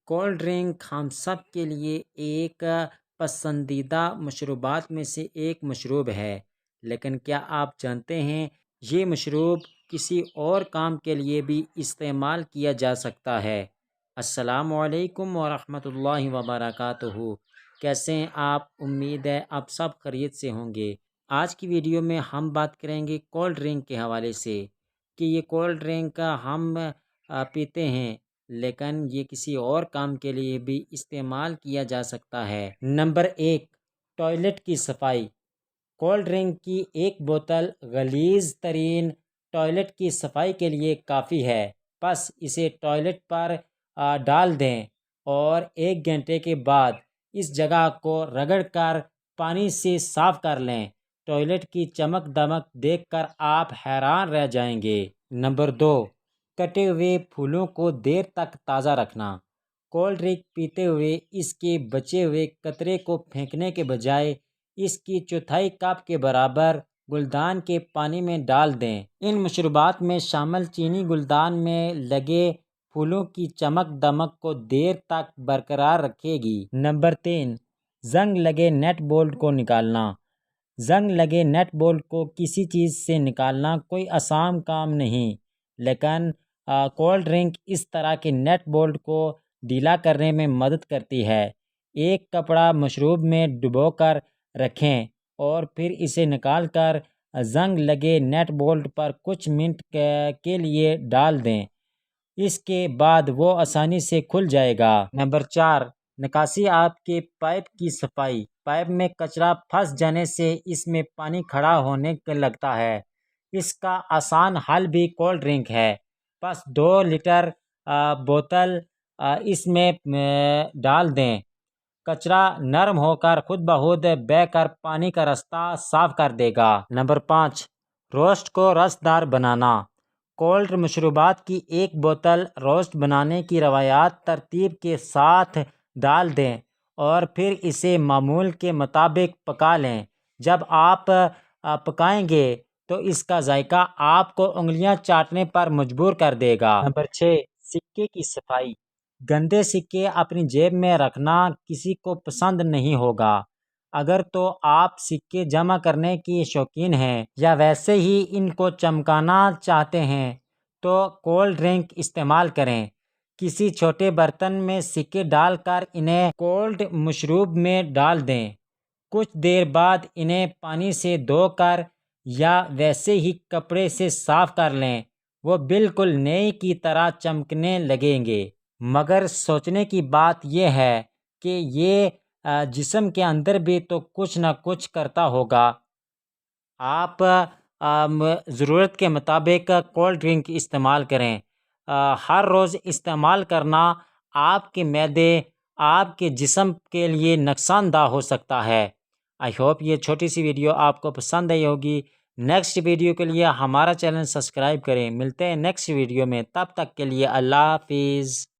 Cold drink ہم سب کے لیے ایک پسندیدہ مشروبات میں سے ایک مشروب ہے، لیکن کیا آپ جانتے ہیں یہ مشروب کسی اور کام کے لیے بھی استعمال کیا جا سکتا ہے؟ السلام علیکم ورحمۃ اللہ وبرکاتہ۔ کیسے ہیں آپ؟ امید ہے آپ سب خیریت سے ہوں گے۔ آج کی ویڈیو میں ہم بات کریں گے کولڈ ڈرنک کے حوالے سے کہ یہ کولڈ ڈرنک ہم پیتے ہیں، لیکن یہ کسی اور کام کے لیے بھی استعمال کیا جا سکتا ہے۔ نمبر 1، ٹوائلٹ کی صفائی۔ کولڈ ڈرنک کی ایک بوتل غلیظ ترین ٹوائلٹ کی صفائی کے لیے کافی ہے۔ بس اسے ٹوائلٹ پر ڈال دیں اور 1 گھنٹے کے بعد اس جگہ کو رگڑ کر پانی سے صاف کر لیں۔ ٹوائلٹ کی چمک دمک دیکھ کر آپ حیران رہ جائیں گے۔ نمبر 2، کٹے ہوئے پھولوں کو دیر تک تازہ رکھنا۔ کولڈ ڈرنک پیتے ہوئے اس کے بچے ہوئے قطرے کو پھینکنے کے بجائے اس کی چوتھائی کپ کے برابر گلدان کے پانی میں ڈال دیں۔ ان مشروبات میں شامل چینی گلدان میں لگے پھولوں کی چمک دمک کو دیر تک برقرار رکھے گی۔ نمبر 3، زنگ لگے نٹ بولٹ کو نکالنا۔ زنگ لگے نٹ بولٹ کو کسی چیز سے نکالنا کوئی آسان کام نہیں، لیکن کولڈ ڈرنک اس طرح کے نٹ بولٹ کو ڈھیلا کرنے میں مدد کرتی ہے۔ ایک کپڑا مشروب میں ڈبو کر رکھیں اور پھر اسے نکال کر زنگ لگے نٹ بولٹ پر کچھ منٹ کے لیے ڈال دیں۔ اس کے بعد وہ آسانی سے کھل جائے گا۔ نمبر 4، نکاسی آب کے پائپ کی صفائی۔ پائپ میں کچرا پھنس جانے سے اس میں پانی کھڑا ہونے لگتا ہے۔ اس کا آسان حل بھی کولڈ ڈرنک ہے۔ بس 2 لیٹر بوتل اس میں ڈال دیں، کچرا نرم ہو کر خود بخود بہہ کر پانی کا راستہ صاف کر دے گا۔ نمبر 5، روسٹ کو رسدار بنانا۔ کولڈ مشروبات کی ایک بوتل روسٹ بنانے کی روایات ترتیب کے ساتھ ڈال دیں اور پھر اسے معمول کے مطابق پکا لیں۔ جب آپ پکائیں گے تو اس کا ذائقہ آپ کو انگلیاں چاٹنے پر مجبور کر دے گا۔ نمبر 6، سکے کی صفائی۔ گندے سکے اپنی جیب میں رکھنا کسی کو پسند نہیں ہوگا۔ اگر تو آپ سکے جمع کرنے کی شوقین ہیں یا ویسے ہی ان کو چمکانا چاہتے ہیں تو کولڈ ڈرنک استعمال کریں۔ کسی چھوٹے برتن میں سکے ڈال کر انہیں کولڈ مشروب میں ڈال دیں۔ کچھ دیر بعد انہیں پانی سے دھو کر یا ویسے ہی کپڑے سے صاف کر لیں، وہ بالکل نئے کی طرح چمکنے لگیں گے۔ مگر سوچنے کی بات یہ ہے کہ یہ جسم کے اندر بھی تو کچھ نہ کچھ کرتا ہوگا۔ آپ ضرورت کے مطابق کولڈ ڈرنک استعمال کریں۔ ہر روز استعمال کرنا آپ کے معدے، آپ کے جسم کے لیے نقصان دہ ہو سکتا ہے۔ آئی ہوپ یہ چھوٹی سی ویڈیو آپ کو پسند آئی ہوگی۔ نیکسٹ ویڈیو کے لیے ہمارا چینل سبسکرائب کریں۔ ملتے ہیں نیکسٹ ویڈیو میں، تب تک کے لیے اللہ حافظ۔